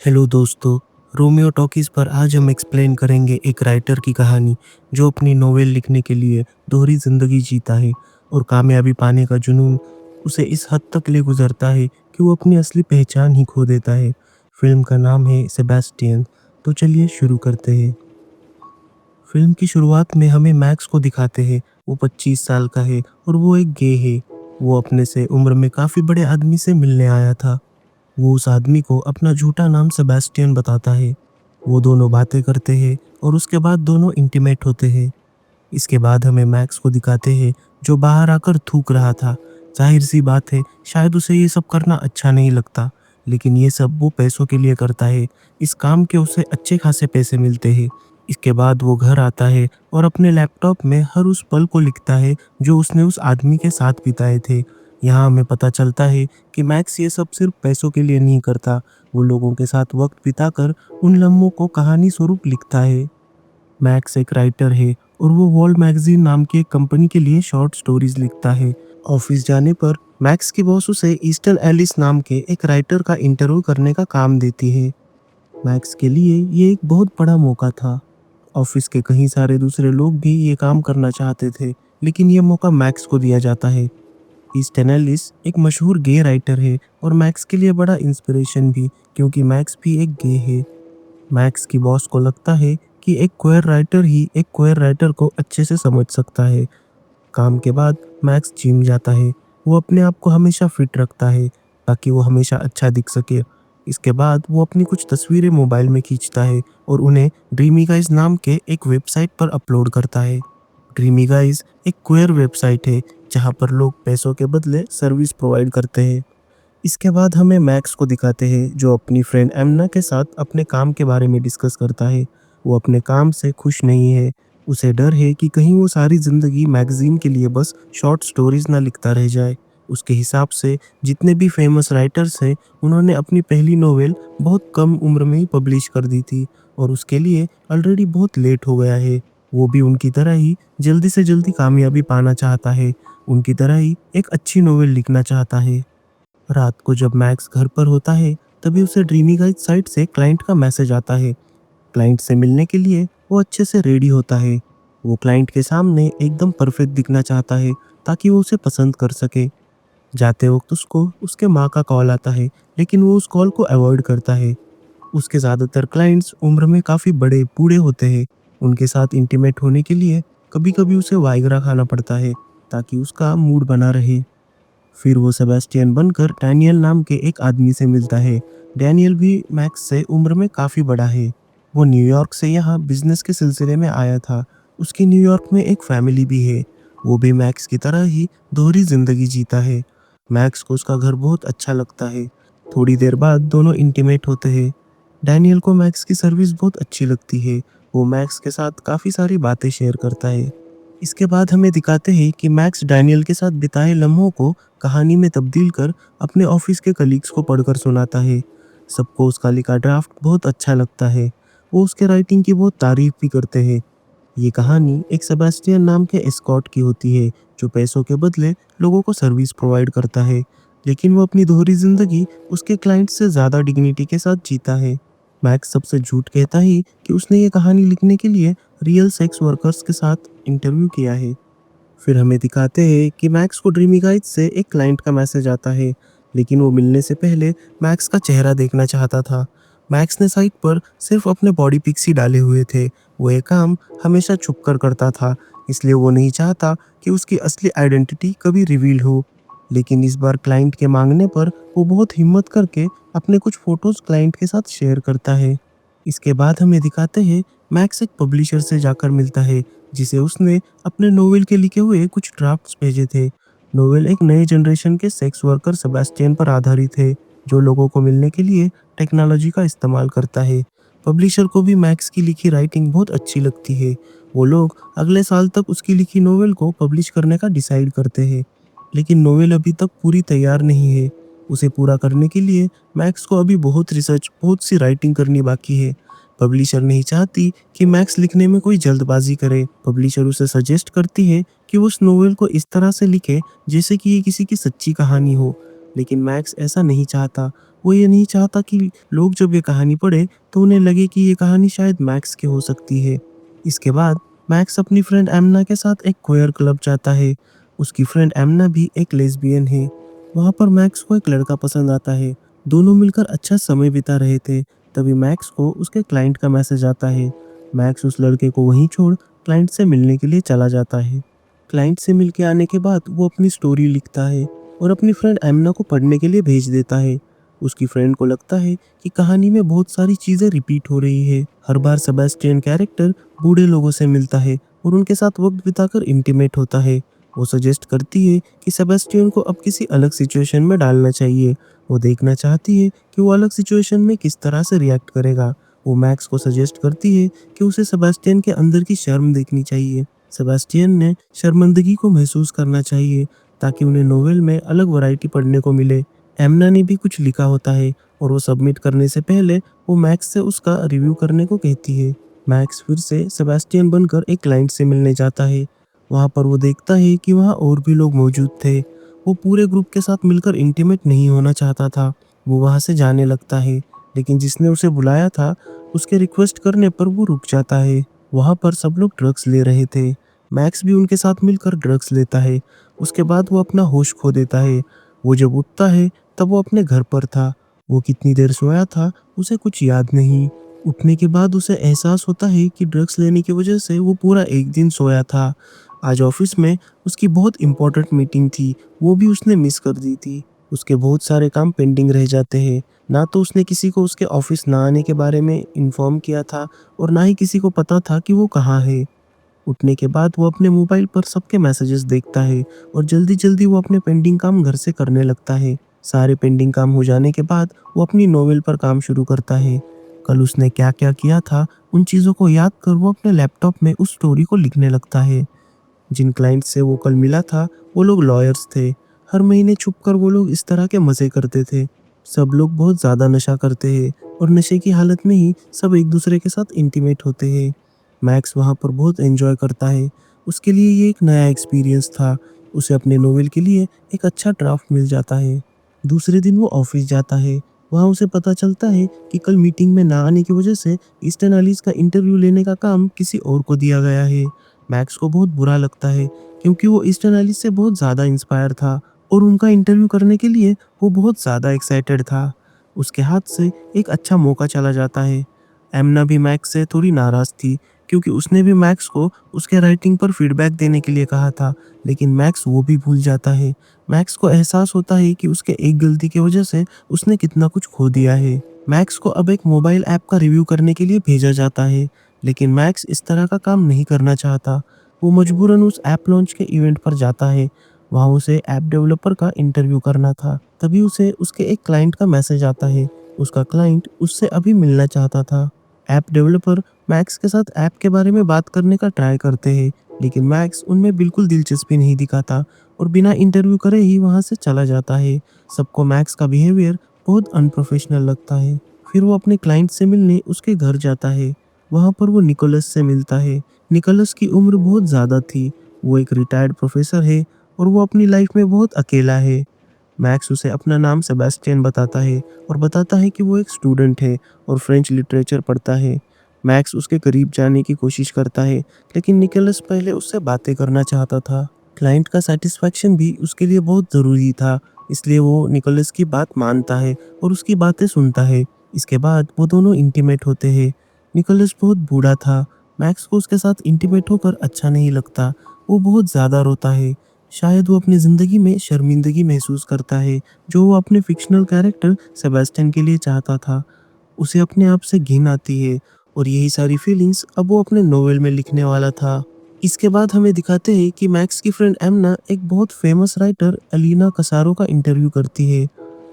Hello दोस्तों। Romeo talkies पर आज हम एक्सप्लेन करेंगे एक राइटर की कहानी जो अपनी नोवेल लिखने के लिए दोहरी जिंदगी जीता है और कामयाबी पाने का जुनून उसे इस हद तक ले गुजरता है कि वो अपनी असली पहचान ही खो देता है। फिल्म का नाम है सेबेस्टियन। तो चलिए शुरू करते हैं। फिल्म की शुरुआत में हमें मैक्स को दिखाते हैं। वो 25 साल का है और वो एक गे है। वो अपने से उम्र में काफ़ी बड़े आदमी से मिलने आया था। वो उस आदमी को अपना झूठा नाम सेबेस्टियन बताता है। वो दोनों बातें करते हैं और उसके बाद दोनों इंटीमेट होते हैं। इसके बाद हमें मैक्स को दिखाते हैं जो बाहर आकर थूक रहा था। जाहिर सी बात है, शायद उसे ये सब करना अच्छा नहीं लगता, लेकिन ये सब वो पैसों के लिए करता है। इस काम के उसे अच्छे खासे पैसे मिलते हैं। इसके बाद वो घर आता है और अपने लैपटॉप में हर उस पल को लिखता है जो उसने उस आदमी के साथ बिताए थे। यहाँ हमें पता चलता है कि मैक्स ये सब सिर्फ पैसों के लिए नहीं करता। वो लोगों के साथ वक्त बिताकर उन लम्हों को कहानी स्वरूप लिखता है। मैक्स एक राइटर है और वो वॉल्ट मैगजीन नाम की एक कंपनी के लिए शॉर्ट स्टोरीज लिखता है। ऑफिस जाने पर मैक्स की बॉस उसे ईस्टर्न एलिस नाम के एक राइटर का इंटरव्यू करने का काम देती है। मैक्स के लिए ये एक बहुत बड़ा मौका था। ऑफिस के कई सारे दूसरे लोग भी ये काम करना चाहते थे, लेकिन ये मौका मैक्स को दिया जाता है। ईस्टर्न एलिस एक मशहूर गे राइटर है और मैक्स के लिए बड़ा इंस्पिरेशन भी, क्योंकि मैक्स भी एक गे है। मैक्स की बॉस को लगता है कि एक क्वेयर राइटर ही एक क्वेयर राइटर को अच्छे से समझ सकता है। काम के बाद मैक्स जिम जाता है। वो अपने आप को हमेशा फिट रखता है ताकि वो हमेशा अच्छा दिख सके। इसके बाद वो अपनी कुछ तस्वीरें मोबाइल में खींचता है और उन्हें ड्रीमी गाइज नाम के एक वेबसाइट पर अपलोड करता है। ड्रीमी गाइज एक क्वेयर वेबसाइट है जहाँ पर लोग पैसों के बदले सर्विस प्रोवाइड करते हैं। इसके बाद हमें मैक्स को दिखाते हैं जो अपनी फ्रेंड एमना के साथ अपने काम के बारे में डिस्कस करता है। वो अपने काम से खुश नहीं है। उसे डर है कि कहीं वो सारी ज़िंदगी मैगजीन के लिए बस शॉर्ट स्टोरीज ना लिखता रह जाए। उसके हिसाब से जितने भी फेमस राइटर्स हैं उन्होंने अपनी पहली नोवेल बहुत कम उम्र में ही पब्लिश कर दी थी और उसके लिए ऑलरेडी बहुत लेट हो गया है। वो भी उनकी तरह ही जल्दी से जल्दी कामयाबी पाना चाहता है। उनकी तरह ही एक अच्छी नोवेल लिखना चाहता है। रात को जब मैक्स घर पर होता है तभी उसे ड्रीमी गाइड साइट से क्लाइंट का मैसेज आता है। क्लाइंट से मिलने के लिए वो अच्छे से रेडी होता है। वो क्लाइंट के सामने एकदम परफेक्ट दिखना चाहता है ताकि वो उसे पसंद कर सके। जाते वक्त उसको उसके माँ का कॉल आता है, लेकिन वो उस कॉल को अवॉइड करता है। उसके ज़्यादातर क्लाइंट्स उम्र में काफ़ी बड़े बूढ़े होते हैं। उनके साथ इंटीमेट होने के लिए कभी कभी उसे वाइग्रा खाना पड़ता है ताकि उसका मूड बना रहे। फिर वो सेबेस्टियन बनकर डैनियल नाम के एक आदमी से मिलता है। डैनियल भी मैक्स से उम्र में काफ़ी बड़ा है। वो न्यूयॉर्क से यहाँ बिजनेस के सिलसिले में आया था। उसकी न्यूयॉर्क में एक फैमिली भी है। वो भी मैक्स की तरह ही दोहरी जिंदगी जीता है। मैक्स को उसका घर बहुत अच्छा लगता है। थोड़ी देर बाद दोनों इंटीमेट होते हैं। डैनियल को मैक्स की सर्विस बहुत अच्छी लगती है। वो मैक्स के साथ काफ़ी सारी बातें शेयर करता है। इसके बाद हमें दिखाते हैं कि मैक्स डैनियल के साथ बिताए लम्हों को कहानी में तब्दील कर अपने ऑफिस के कलीग्स को पढ़कर सुनाता है। सबको उसका लिखा ड्राफ्ट बहुत अच्छा लगता है। वो उसके राइटिंग की बहुत तारीफ भी करते हैं। ये कहानी एक सेबेस्टियन नाम के एस्कॉट की होती है जो पैसों के बदले लोगों को सर्विस प्रोवाइड करता है, लेकिन वो अपनी दोहरी जिंदगी उसके क्लाइंट से ज़्यादा डिग्निटी के साथ जीता है। मैक्स सबसे झूठ कहता ही कि उसने ये कहानी लिखने के लिए रियल सेक्स वर्कर्स के साथ इंटरव्यू किया है। फिर हमें दिखाते हैं कि मैक्स को ड्रीमी गाइड से एक क्लाइंट का मैसेज आता है, लेकिन वो मिलने से पहले मैक्स का चेहरा देखना चाहता था। मैक्स ने साइट पर सिर्फ अपने बॉडी पिक्स ही डाले हुए थे। वो ये काम हमेशा छुप कर करता था, इसलिए वो नहीं चाहता कि उसकी असली आइडेंटिटी कभी रिवील हो। लेकिन इस बार क्लाइंट के मांगने पर वो बहुत हिम्मत करके अपने कुछ फोटोज क्लाइंट के साथ शेयर करता है। इसके बाद हमें दिखाते हैं मैक्स एक पब्लिशर से जाकर मिलता है जिसे उसने अपने नोवेल के लिखे हुए कुछ ड्राफ्ट्स भेजे थे। नोवेल एक नए जनरेशन के सेक्स वर्कर सेबेस्टियन पर आधारित है जो लोगों को मिलने के लिए टेक्नोलॉजी का इस्तेमाल करता है। पब्लिशर को भी मैक्स की लिखी राइटिंग बहुत अच्छी लगती है। वो लोग अगले साल तक उसकी लिखी नोवेल को पब्लिश करने का डिसाइड करते हैं, लेकिन नोवेल अभी तक पूरी तैयार नहीं है। उसे पूरा करने के लिए मैक्स को अभी बहुत रिसर्च, बहुत सी राइटिंग करनी बाकी है। पब्लिशर नहीं चाहती कि मैक्स लिखने में कोई जल्दबाजी करे। पब्लिशर उसे सजेस्ट करती है कि वो उस नोवेल को इस तरह से लिखे जैसे कि ये किसी की सच्ची कहानी हो, लेकिन मैक्स ऐसा नहीं चाहता। वो ये नहीं चाहता कि लोग जब ये कहानी पढ़े तो उन्हें लगे कि ये कहानी शायद मैक्स की हो सकती है। इसके बाद मैक्स अपनी फ्रेंड एमना के साथ एक क्वेयर क्लब जाता है। उसकी फ्रेंड एमना भी एक लेस्बियन है। वहाँ पर मैक्स को एक लड़का पसंद आता है। दोनों मिलकर अच्छा समय बिता रहे थे। तभी मैक्स को उसके क्लाइंट का मैसेज आता है। मैक्स उस लड़के को वहीं छोड़ क्लाइंट से मिलने के लिए चला जाता है। क्लाइंट से मिलके आने के बाद वो अपनी स्टोरी लिखता है और अपनी फ्रेंड एमना को पढ़ने के लिए भेज देता है। उसकी फ्रेंड को लगता है कि कहानी में बहुत सारी चीजें रिपीट हो रही है। हर बार सेबेस्टियन कैरेक्टर बूढ़े लोगों से मिलता है और उनके साथ वक्त बिताकर इंटीमेट होता है। वो सजेस्ट करती है कि सेबेस्टियन को अब किसी अलग सिचुएशन में डालना चाहिए। वो देखना चाहती है कि वो अलग सिचुएशन में किस तरह से रिएक्ट करेगा। वो मैक्स को सजेस्ट करती है कि उसे सेबेस्टियन के अंदर की शर्म देखनी चाहिए। सेबेस्टियन ने शर्मिंदगी को महसूस करना चाहिए ताकि उन्हें नोवेल में अलग वैरायटी पढ़ने को मिले। एमना ने भी कुछ लिखा होता है और वो सबमिट करने से पहले वो मैक्स से उसका रिव्यू करने को कहती है। मैक्स फिर से सेबेस्टियन बनकर एक क्लाइंट से मिलने जाता है। वहाँ पर वो देखता है कि वहाँ और भी लोग मौजूद थे। वो पूरे ग्रुप के साथ मिलकर इंटीमेट नहीं होना चाहता था। वो वहाँ से जाने लगता है, लेकिन जिसने उसे बुलाया था उसके रिक्वेस्ट करने पर वो रुक जाता है। वहाँ पर सब लोग ड्रग्स ले रहे थे। मैक्स भी उनके साथ मिलकर ड्रग्स लेता है। उसके बाद वो अपना होश खो देता है। वो जब उठता है तब वो अपने घर पर था। वो कितनी देर सोया था उसे कुछ याद नहीं। उठने के बाद उसे एहसास होता है कि ड्रग्स लेने की वजह से वो पूरा एक दिन सोया था। आज ऑफिस में उसकी बहुत इंपॉर्टेंट मीटिंग थी, वो भी उसने मिस कर दी थी। उसके बहुत सारे काम पेंडिंग रह जाते हैं। ना तो उसने किसी को उसके ऑफिस ना आने के बारे में इन्फॉर्म किया था और ना ही किसी को पता था कि वो कहाँ है। उठने के बाद वो अपने मोबाइल पर सबके मैसेजेस देखता है और जल्दी जल्दी वो अपने पेंडिंग काम घर से करने लगता है। सारे पेंडिंग काम हो जाने के बाद वो अपनी नोवेल पर काम शुरू करता है। कल उसने क्या क्या किया था उन चीज़ों को याद कर वो अपने लैपटॉप में उस स्टोरी को लिखने लगता है। जिन क्लाइंट से वो कल मिला था वो लोग लॉयर्स थे। हर महीने छुपकर वो लोग इस तरह के मज़े करते थे। सब लोग बहुत ज़्यादा नशा करते हैं और नशे की हालत में ही सब एक दूसरे के साथ इंटीमेट होते हैं। मैक्स वहाँ पर बहुत एंजॉय करता है। उसके लिए ये एक नया एक्सपीरियंस था। उसे अपने नोवेल के लिए एक अच्छा ड्राफ्ट मिल जाता है। दूसरे दिन वो ऑफिस जाता है। वहाँ उसे पता चलता है कि कल मीटिंग में ना आने की वजह से ईस्टर्न एलिस का इंटरव्यू लेने का काम किसी और को दिया गया है। मैक्स को बहुत बुरा लगता है क्योंकि वो ईस्टर्न एलिस से बहुत ज़्यादा इंस्पायर था और उनका इंटरव्यू करने के लिए वो बहुत ज़्यादा एक्साइटेड था। उसके हाथ से एक अच्छा मौका चला जाता है। एमना भी मैक्स से थोड़ी नाराज़ थी क्योंकि उसने भी मैक्स को उसके राइटिंग पर फीडबैक देने के लिए कहा था, लेकिन मैक्स वो भी भूल जाता है। मैक्स को एहसास होता है कि उसके एक गलती की वजह से उसने कितना कुछ खो दिया है। मैक्स को अब एक मोबाइल ऐप का रिव्यू करने के लिए भेजा जाता है, लेकिन मैक्स इस तरह का काम नहीं करना चाहता। वो मजबूरन उस ऐप लॉन्च के इवेंट पर जाता है। वहाँ उसे ऐप डेवलपर का इंटरव्यू करना था। तभी उसे उसके एक क्लाइंट का मैसेज आता है। उसका क्लाइंट उससे अभी मिलना चाहता था। ऐप डेवलपर मैक्स के साथ ऐप के बारे में बात करने का ट्राई करते हैं, लेकिन मैक्स उनमें बिल्कुल दिलचस्पी नहीं दिखाता और बिना इंटरव्यू करे ही वहाँ से चला जाता है। सबको मैक्स का बिहेवियर बहुत अनप्रोफेशनल लगता है। फिर वो अपने क्लाइंट से मिलने उसके घर जाता है। वहाँ पर वो निकोलस से मिलता है। निकोलस की उम्र बहुत ज़्यादा थी। वो एक रिटायर्ड प्रोफेसर है और वो अपनी लाइफ में बहुत अकेला है। मैक्स उसे अपना नाम सेबेस्टियन बताता है और बताता है कि वो एक स्टूडेंट है और फ्रेंच लिटरेचर पढ़ता है। मैक्स उसके करीब जाने की कोशिश करता है, लेकिन निकोलस पहले उससे बातें करना चाहता था। क्लाइंट का सेटिस्फैक्शन भी उसके लिए बहुत ज़रूरी था, इसलिए वो निकोलस की बात मानता है और उसकी बातें सुनता है। इसके बाद वो दोनों इंटीमेट होते हैं। निकोलस बहुत बूढ़ा था। मैक्स को उसके साथ इंटीमेट होकर अच्छा नहीं लगता। वो बहुत ज़्यादा रोता है। शायद वो अपनी ज़िंदगी में शर्मिंदगी महसूस करता है, जो वो अपने फिक्शनल कैरेक्टर सेबेस्टियन के लिए चाहता था। उसे अपने आप से घिन आती है और यही सारी फीलिंग्स अब वो अपने नोवेल में लिखने वाला था। इसके बाद हमें दिखाते हैं कि मैक्स की फ्रेंड एमना एक बहुत फेमस राइटर एलिना कसारो का इंटरव्यू करती है।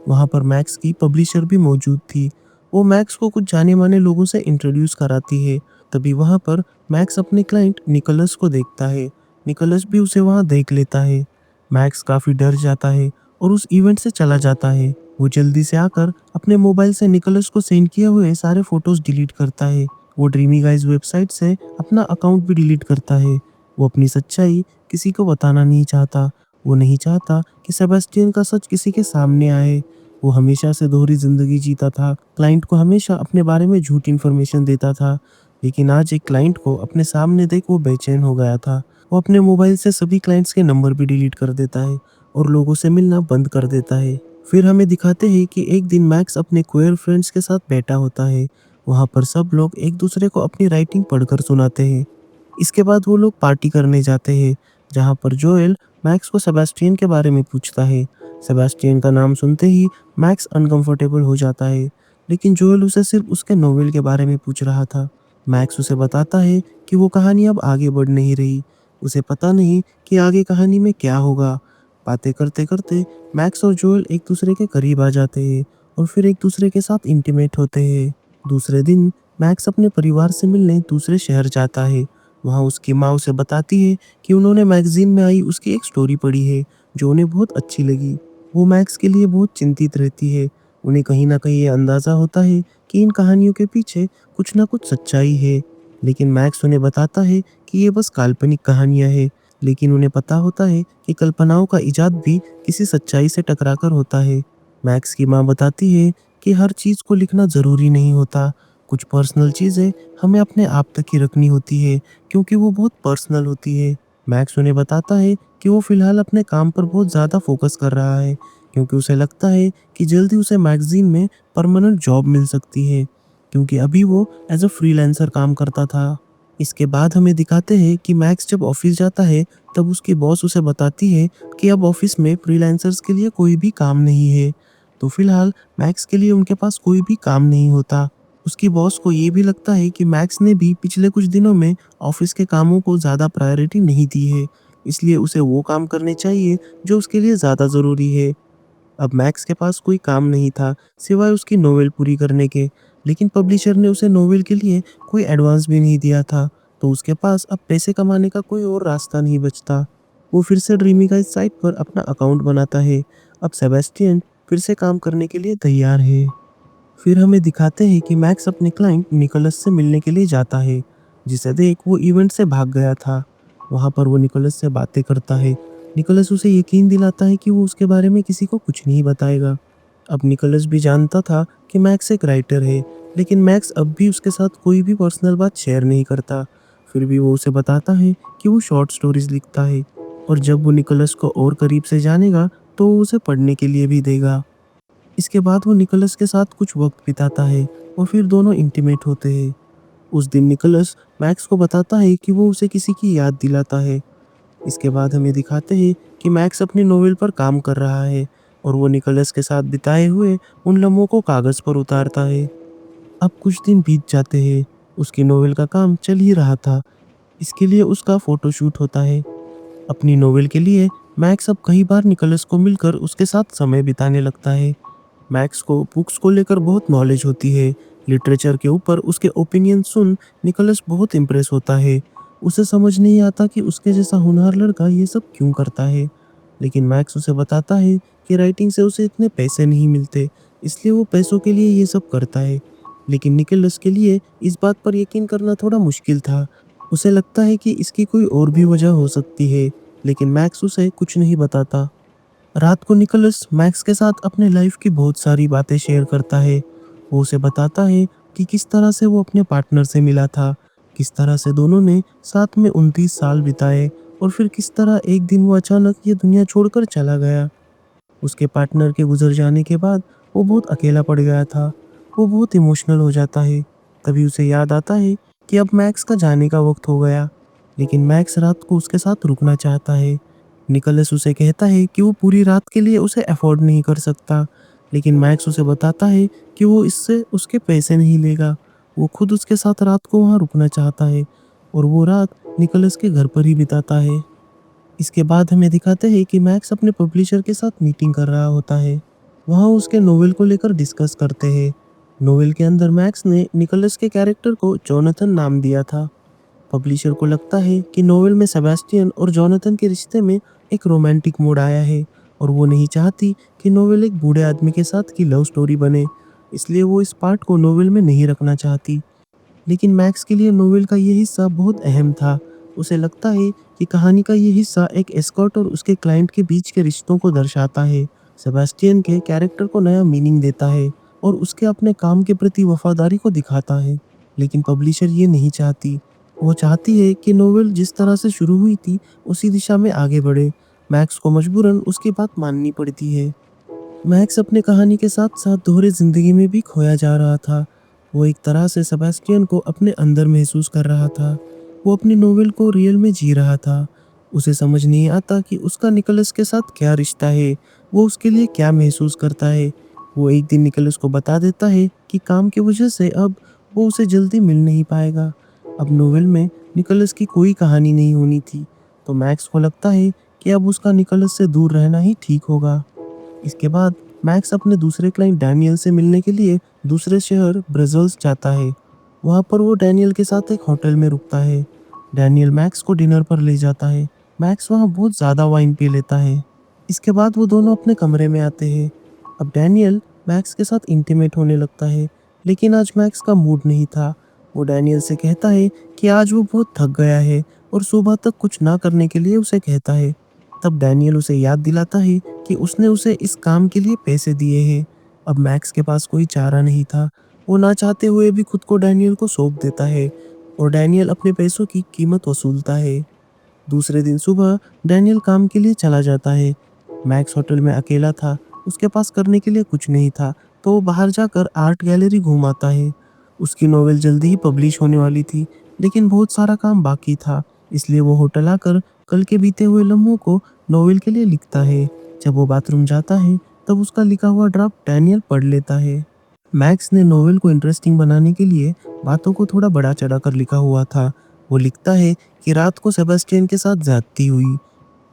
वहाँ पर मैक्स की पब्लिशर भी मौजूद थी। वो मैक्स को कुछ जाने माने लोगों से इंट्रोड्यूस कराती है। तभी वहाँ पर मैक्स अपने क्लाइंट निकोलस को देखता है। निकोलस भी उसे वहाँ देख लेता है। मैक्स काफ़ी डर जाता है और उस इवेंट से चला जाता है। वो जल्दी से आकर अपने मोबाइल से निकोलस को सेंड किए हुए सारे फोटोज डिलीट करता है। वो ड्रीमी गाइज वेबसाइट से अपना अकाउंट भी डिलीट करता है। वो अपनी सच्चाई किसी को बताना नहीं चाहता। वो नहीं चाहता कि सेबेस्टियन का सच किसी के सामने आए। वो हमेशा से दोहरी ज़िंदगी जीता था, क्लाइंट को हमेशा अपने बारे में झूठी इन्फॉर्मेशन देता था। लेकिन आज एक क्लाइंट को अपने सामने देख वो बेचैन हो गया था। वो अपने मोबाइल से सभी क्लाइंट्स के नंबर भी डिलीट कर देता है और लोगों से मिलना बंद कर देता है। फिर हमें दिखाते हैं कि एक दिन मैक्स अपने क्वेयर फ्रेंड्स के साथ बैठा होता है। वहाँ पर सब लोग एक दूसरे को अपनी राइटिंग पढ़कर सुनाते हैं। इसके बाद वो लोग पार्टी करने जाते हैं, जहाँ पर जोएल मैक्स को सेबास्टियन के बारे में पूछता है। सेबास्टियन का नाम सुनते ही मैक्स अनकंफर्टेबल हो जाता है, लेकिन जोएल उसे सिर्फ उसके नोवेल के बारे में पूछ रहा था। मैक्स उसे बताता है कि वो कहानी अब आगे बढ़ नहीं रही। उसे पता नहीं कि आगे कहानी में क्या होगा। बातें करते करते मैक्स और जोएल एक दूसरे के करीब आ जाते हैं और फिर एक दूसरे के साथ इंटीमेट होते हैं। दूसरे दिन मैक्स अपने परिवार से मिलने दूसरे शहर जाता है। वहाँ उसकी माँ उसे बताती है कि उन्होंने मैगजीन में आई उसकी एक स्टोरी पढ़ी है जो उन्हें बहुत अच्छी लगी। वो मैक्स के लिए बहुत चिंतित रहती है। उन्हें कहीं ना कहीं ये अंदाज़ा होता है कि इन कहानियों के पीछे कुछ ना कुछ सच्चाई है, लेकिन मैक्स उन्हें बताता है कि ये बस काल्पनिक कहानियाँ हैं। लेकिन उन्हें पता होता है कि कल्पनाओं का इजाद भी किसी सच्चाई से टकराकर होता है। मैक्स की माँ बताती है कि हर चीज़ को लिखना ज़रूरी नहीं होता। कुछ पर्सनल चीज़ें हमें अपने आप तक ही रखनी होती है, क्योंकि वो बहुत पर्सनल होती है। मैक्स उन्हें बताता है कि वो फ़िलहाल अपने काम पर बहुत ज़्यादा फ़ोकस कर रहा है, क्योंकि उसे लगता है कि जल्दी उसे मैगज़ीन में परमानेंट जॉब मिल सकती है, क्योंकि अभी वो एज़ अ फ्रीलांसर काम करता था। इसके बाद हमें दिखाते हैं कि मैक्स जब ऑफ़िस जाता है, तब उसकी बॉस उसे बताती है कि अब ऑफ़िस में फ्रीलांसर्स के लिए कोई भी काम नहीं है। तो फ़िलहाल मैक्स के लिए उनके पास कोई भी काम नहीं होता। उसकी बॉस को ये भी लगता है कि मैक्स ने भी पिछले कुछ दिनों में ऑफिस के कामों को ज़्यादा प्रायोरिटी नहीं दी है, इसलिए उसे वो काम करने चाहिए जो उसके लिए ज़्यादा ज़रूरी है। अब मैक्स के पास कोई काम नहीं था सिवाय उसकी नोवेल पूरी करने के, लेकिन पब्लिशर ने उसे नोवेल के लिए कोई एडवांस भी नहीं दिया था, तो उसके पास अब पैसे कमाने का कोई और रास्ता नहीं बचता। वो फिर से ड्रीमिका इस साइट पर अपना अकाउंट बनाता है। अब सेबेस्टियन फिर से काम करने के लिए तैयार है। फिर हमें दिखाते हैं कि मैक्स अपने क्लाइंट निकोलस से मिलने के लिए जाता है, जिसे देख वो इवेंट से भाग गया था। वहाँ पर वो निकोलस से बातें करता है। निकोलस उसे यकीन दिलाता है कि वो उसके बारे में किसी को कुछ नहीं बताएगा। अब निकोलस भी जानता था कि मैक्स एक राइटर है, लेकिन मैक्स अब भी उसके साथ कोई भी पर्सनल बात शेयर नहीं करता। फिर भी वो उसे बताता है कि वो शॉर्ट स्टोरीज लिखता है, और जब वो निकोलस को और करीब से जानेगा तो वो उसे पढ़ने के लिए भी देगा। इसके बाद वो निकोलस के साथ कुछ वक्त बिताता है और फिर दोनों इंटीमेट होते हैं। उस दिन निकोलस मैक्स को बताता है कि वो उसे किसी की याद दिलाता है। इसके बाद हमें दिखाते हैं कि मैक्स अपनी नोवेल पर काम कर रहा है और वो निकोलस के साथ बिताए हुए उन लम्हों को कागज़ पर उतारता है। अब कुछ दिन बीत जाते हैं। उसकी नोवेल का काम चल ही रहा था। इसके लिए उसका फोटोशूट होता है। अपनी नोवेल के लिए मैक्स अब कई बार निकोलस को मिलकर उसके साथ समय बिताने लगता है। मैक्स को बुक्स को लेकर बहुत नॉलेज होती है। लिटरेचर के ऊपर उसके ओपिनियन सुन निकोलस बहुत इम्प्रेस होता है। उसे समझ नहीं आता कि उसके जैसा होनहार लड़का ये सब क्यों करता है, लेकिन मैक्स उसे बताता है कि राइटिंग से उसे इतने पैसे नहीं मिलते, इसलिए वो पैसों के लिए ये सब करता है। लेकिन निकोलस के लिए इस बात पर यकीन करना थोड़ा मुश्किल था। उसे लगता है कि इसकी कोई और भी वजह हो सकती है, लेकिन मैक्स उसे कुछ नहीं बताता। रात को निकोलस मैक्स के साथ अपने लाइफ की बहुत सारी बातें शेयर करता है। वो उसे बताता है कि किस तरह से वो अपने पार्टनर से मिला था, किस तरह से दोनों ने साथ में 29 साल बिताए, और फिर किस तरह एक दिन वो अचानक ये दुनिया छोड़कर चला गया। उसके पार्टनर के गुजर जाने के बाद वो बहुत अकेला पड़ गया था। वो बहुत इमोशनल हो जाता है। तभी उसे याद आता है कि अब मैक्स का जाने का वक्त हो गया, लेकिन मैक्स रात को उसके साथ रुकना चाहता है। निकोलस उसे कहता है कि वो पूरी रात के लिए उसे अफोर्ड नहीं कर सकता, लेकिन मैक्स उसे बताता है कि वो इससे उसके पैसे नहीं लेगा। वो खुद उसके साथ रात को वहाँ रुकना चाहता है, और वो रात निकोलस के घर पर ही बिताता है। इसके बाद हमें दिखाते हैं कि मैक्स अपने पब्लिशर के साथ मीटिंग कर रहा होता है। वहाँ उसके नोवेल को लेकर डिस्कस करते हैं। नोवेल के अंदर मैक्स ने निकोलस के कैरेक्टर को जोनाथन नाम दिया था। पब्लिशर को लगता है कि नोवेल में सेबास्टियन और जोनाथन के रिश्ते में एक रोमांटिक मोड़ आया है, और वो नहीं चाहती कि नोवेल एक बूढ़े आदमी के साथ की लव स्टोरी बने, इसलिए वो इस पार्ट को नोवेल में नहीं रखना चाहती। लेकिन मैक्स के लिए नोवेल का ये हिस्सा बहुत अहम था। उसे लगता है कि कहानी का ये हिस्सा एक एस्कॉर्ट और उसके क्लाइंट के बीच के रिश्तों को दर्शाता है। सेबास्टियन के कैरेक्टर को नया मीनिंग देता है और उसके अपने काम के प्रति वफादारी को दिखाता है। लेकिन पब्लिशर ये नहीं चाहती। वो चाहती है कि नोवेल जिस तरह से शुरू हुई थी उसी दिशा में आगे बढ़े। मैक्स को मजबूरन उसकी बात माननी पड़ती है। मैक्स अपने कहानी के साथ साथ दोहरे जिंदगी में भी खोया जा रहा था। वो एक तरह से सेबास्टियन को अपने अंदर महसूस कर रहा था। वो अपनी नोवेल को रियल में जी रहा था। उसे समझ नहीं आता कि उसका निकोलस के साथ क्या रिश्ता है, वो उसके लिए क्या महसूस करता है। वो एक दिन निकोलस को बता देता है कि काम की वजह से अब वो उसे जल्दी मिल नहीं पाएगा। अब नोवेल में निकोलस की कोई कहानी नहीं होनी थी, तो मैक्स को लगता है कि अब उसका निकोलस से दूर रहना ही ठीक होगा। इसके बाद मैक्स अपने दूसरे क्लाइंट डैनियल से मिलने के लिए दूसरे शहर ब्रजल्स जाता है। वहाँ पर वो डैनियल के साथ एक होटल में रुकता है। डैनियल मैक्स को डिनर पर ले जाता है। मैक्स वहाँ बहुत ज़्यादा वाइन पी लेता है। इसके बाद वो दोनों अपने कमरे में आते हैं। अब डैनियल मैक्स के साथ इंटीमेट होने लगता है, लेकिन आज मैक्स का मूड नहीं था। वो डैनियल से कहता है कि आज वो बहुत थक गया है और सुबह तक कुछ ना करने के लिए उसे कहता है। तब डैनियल उसे याद दिलाता है कि उसने उसे इस काम के लिए पैसे दिए हैं। अब मैक्स के पास कोई चारा नहीं था। वो ना चाहते हुए भी खुद को डैनियल को सौंप देता है और डैनियल अपने पैसों की कीमत वसूलता है। दूसरे दिन सुबह डैनियल काम के लिए चला जाता है। मैक्स होटल में अकेला था। उसके पास करने के लिए कुछ नहीं था, तो वो बाहर जाकर आर्ट गैलरी घूम आता है। उसकी नोवेल जल्दी ही पब्लिश होने वाली थी, लेकिन बहुत सारा काम बाकी था। इसलिए वो होटल आकर कल के बीते हुए लम्हों को नोवेल के लिए लिखता है। जब वो बाथरूम जाता है तब उसका लिखा हुआ ड्राफ्ट डैनियल पढ़ लेता है। मैक्स ने नोवेल को इंटरेस्टिंग बनाने के लिए बातों को थोड़ा बढ़ा चढ़ाकर लिखा हुआ था। वो लिखता है कि रात को सेबेस्टियन के साथ ज्यादती हुई।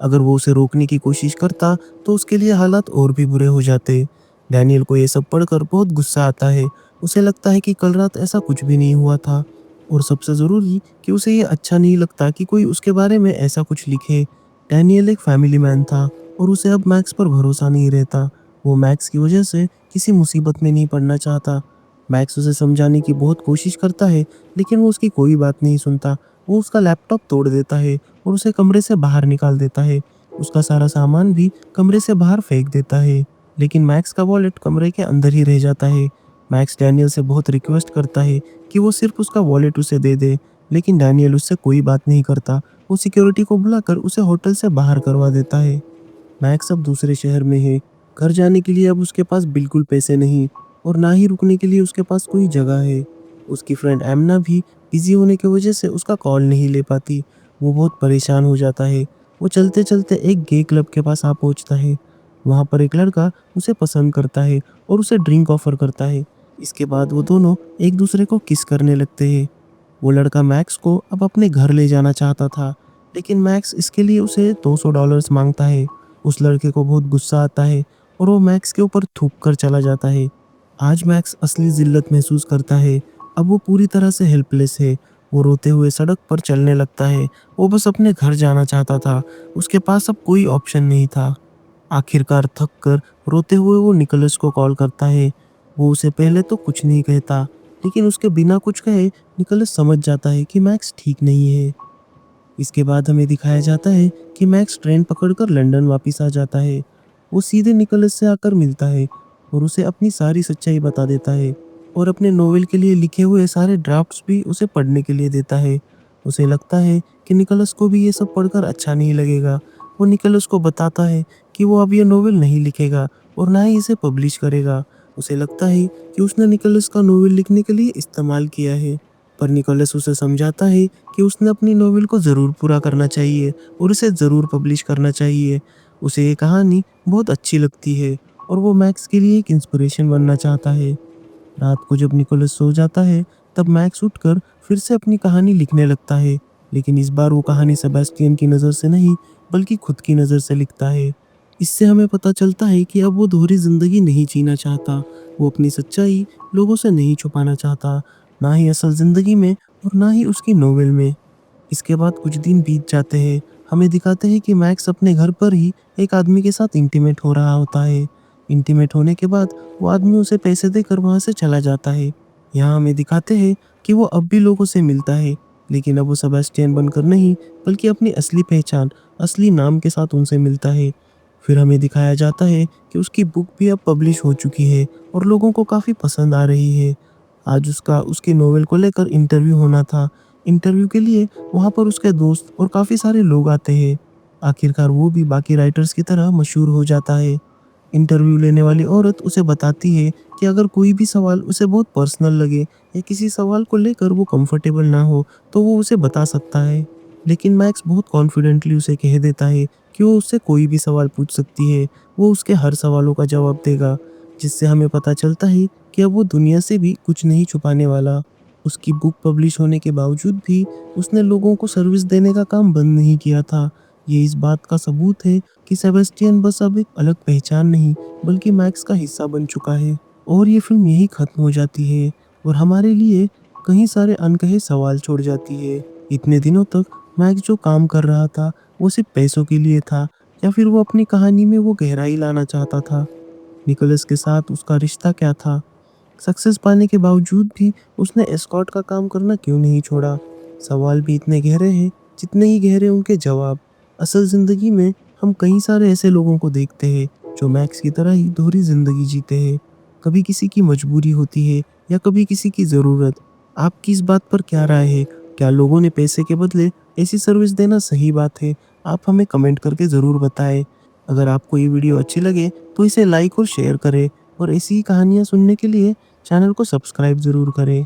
अगर वो उसे रोकने की कोशिश करता तो उसके लिए हालात और भी बुरे हो जाते। डैनियल को ये सब पढ़कर बहुत गुस्सा आता है। उसे लगता है कि कल रात ऐसा कुछ भी नहीं हुआ था, और सबसे ज़रूरी कि उसे ये अच्छा नहीं लगता कि कोई उसके बारे में ऐसा कुछ लिखे। डैनियल एक फैमिली मैन था और उसे अब मैक्स पर भरोसा नहीं रहता। वो मैक्स की वजह से किसी मुसीबत में नहीं पड़ना चाहता। मैक्स उसे समझाने की बहुत कोशिश करता है, लेकिन वो उसकी कोई बात नहीं सुनता। वो उसका लैपटॉप तोड़ देता है और उसे कमरे से बाहर निकाल देता है। उसका सारा सामान भी कमरे से बाहर फेंक देता है, लेकिन मैक्स का वॉलेट कमरे के अंदर ही रह जाता है। मैक्स डैनियल से बहुत रिक्वेस्ट करता है कि वो सिर्फ उसका वॉलेट उसे दे दे, लेकिन डैनियल उससे कोई बात नहीं करता। वो सिक्योरिटी को बुलाकर उसे होटल से बाहर करवा देता है। मैक्स अब दूसरे शहर में है। घर जाने के लिए अब उसके पास बिल्कुल पैसे नहीं, और ना ही रुकने के लिए उसके पास कोई जगह है। उसकी फ्रेंड एमना भी बिजी होने की वजह से उसका कॉल नहीं ले पाती। वो बहुत परेशान हो जाता है। वो चलते चलते एक गे क्लब के पास आ पहुंचता है। वहाँ पर एक लड़का उसे पसंद करता है और उसे ड्रिंक ऑफर करता है। इसके बाद वो दोनों एक दूसरे को किस करने लगते हैं। वो लड़का मैक्स को अब अपने घर ले जाना चाहता था, लेकिन मैक्स इसके लिए उसे $200 मांगता है। उस लड़के को बहुत गुस्सा आता है और वो मैक्स के ऊपर थूक कर चला जाता है। आज मैक्स असली जिल्लत महसूस करता है। अब वो पूरी तरह से हेल्पलेस है। वो रोते हुए सड़क पर चलने लगता है। वो बस अपने घर जाना चाहता था। उसके पास अब कोई ऑप्शन नहीं था। आखिरकार थक कर रोते हुए वो निकोलस को कॉल करता है। वो उसे पहले तो कुछ नहीं कहता, लेकिन उसके बिना कुछ कहे निकोलस समझ जाता है कि मैक्स ठीक नहीं है। इसके बाद हमें दिखाया जाता है कि मैक्स ट्रेन पकड़कर लंदन वापस आ जाता है। वो सीधे निकोलस से आकर मिलता है और उसे अपनी सारी सच्चाई बता देता है, और अपने नोवेल के लिए लिखे हुए सारे ड्राफ्ट्स भी उसे पढ़ने के लिए देता है। उसे लगता है कि निकोलस को भी ये सब पढ़कर अच्छा नहीं लगेगा। वो निकोलस को बताता है कि वो अब ये नोवेल नहीं लिखेगा और ना ही इसे पब्लिश करेगा। उसे लगता है कि उसने निकोलस का नोवेल लिखने के लिए इस्तेमाल किया है, पर निकोलस उसे समझाता है कि उसने अपनी नोवेल को ज़रूर पूरा करना चाहिए और उसे ज़रूर पब्लिश करना चाहिए। उसे ये कहानी बहुत अच्छी लगती है और वो मैक्स के लिए एक इंस्पिरेशन बनना चाहता है। रात को जब निकोलस सो जाता है तब मैक्स उठकर फिर से अपनी कहानी लिखने लगता है, लेकिन इस बार वो कहानी सेबास्टियन की नज़र से नहीं बल्कि खुद की नज़र से लिखता है। इससे हमें पता चलता है कि अब वो दोहरी ज़िंदगी नहीं जीना चाहता। वो अपनी सच्चाई लोगों से नहीं छुपाना चाहता, ना ही असल ज़िंदगी में और ना ही उसकी नोवेल में। इसके बाद कुछ दिन बीत जाते हैं। हमें दिखाते हैं कि मैक्स अपने घर पर ही एक आदमी के साथ इंटीमेट हो रहा होता है। इंटीमेट होने के बाद वो आदमी उसे पैसे देकर वहाँ से चला जाता है। यहाँ हमें दिखाते हैं कि वो अब भी लोगों से मिलता है, लेकिन अब वो सेबास्टियन बनकर नहीं बल्कि अपनी असली पहचान, असली नाम के साथ उनसे मिलता है। फिर हमें दिखाया जाता है कि उसकी बुक भी अब पब्लिश हो चुकी है और लोगों को काफ़ी पसंद आ रही है। आज उसका उसकी नोवेल को लेकर इंटरव्यू होना था। इंटरव्यू के लिए वहाँ पर उसके दोस्त और काफ़ी सारे लोग आते हैं। आखिरकार वो भी बाकी राइटर्स की तरह मशहूर हो जाता है। इंटरव्यू लेने वाली औरत उसे बताती है कि अगर कोई भी सवाल उसे बहुत पर्सनल लगे या किसी सवाल को लेकर वो कंफर्टेबल ना हो, तो वो उसे बता सकता है। लेकिन मैक्स बहुत कॉन्फिडेंटली उसे कह देता है कि वो उससे कोई भी सवाल पूछ सकती है, वो उसके हर सवालों का जवाब देगा, जिससे हमें पता चलता है कि अब वो दुनिया से भी कुछ नहीं छुपाने वाला। उसकी बुक पब्लिश होने के बावजूद भी उसने लोगों को सर्विस देने का काम बंद नहीं किया था। ये इस बात का सबूत है कि सेबेस्टियन बस अब एक अलग पहचान नहीं, बल्कि मैक्स का हिस्सा बन चुका है। और ये फिल्म यहीं खत्म हो जाती है और हमारे लिए कई सारे अनकहे सवाल छोड़ जाती है। इतने दिनों तक मैक्स जो काम कर रहा था, वो सिर्फ पैसों के लिए था या फिर वो अपनी कहानी में वो गहराई लाना चाहता था? निकोलस के साथ उसका रिश्ता क्या था? सक्सेस पाने के बावजूद भी उसने एस्कॉर्ट का काम करना क्यों नहीं छोड़ा? सवाल भी इतने गहरे हैं जितने ही गहरे उनके जवाब। असल ज़िंदगी में हम कई सारे ऐसे लोगों को देखते हैं जो मैक्स की तरह ही दोहरी ज़िंदगी जीते हैं। कभी किसी की मजबूरी होती है या कभी किसी की ज़रूरत। आपकी इस बात पर क्या राय है? क्या लोगों ने पैसे के बदले ऐसी सर्विस देना सही बात है? आप हमें कमेंट करके ज़रूर बताएं। अगर आपको ये वीडियो अच्छी लगे तो इसे लाइक और शेयर करें और ऐसी ही कहानियाँ सुनने के लिए चैनल को सब्सक्राइब ज़रूर करें।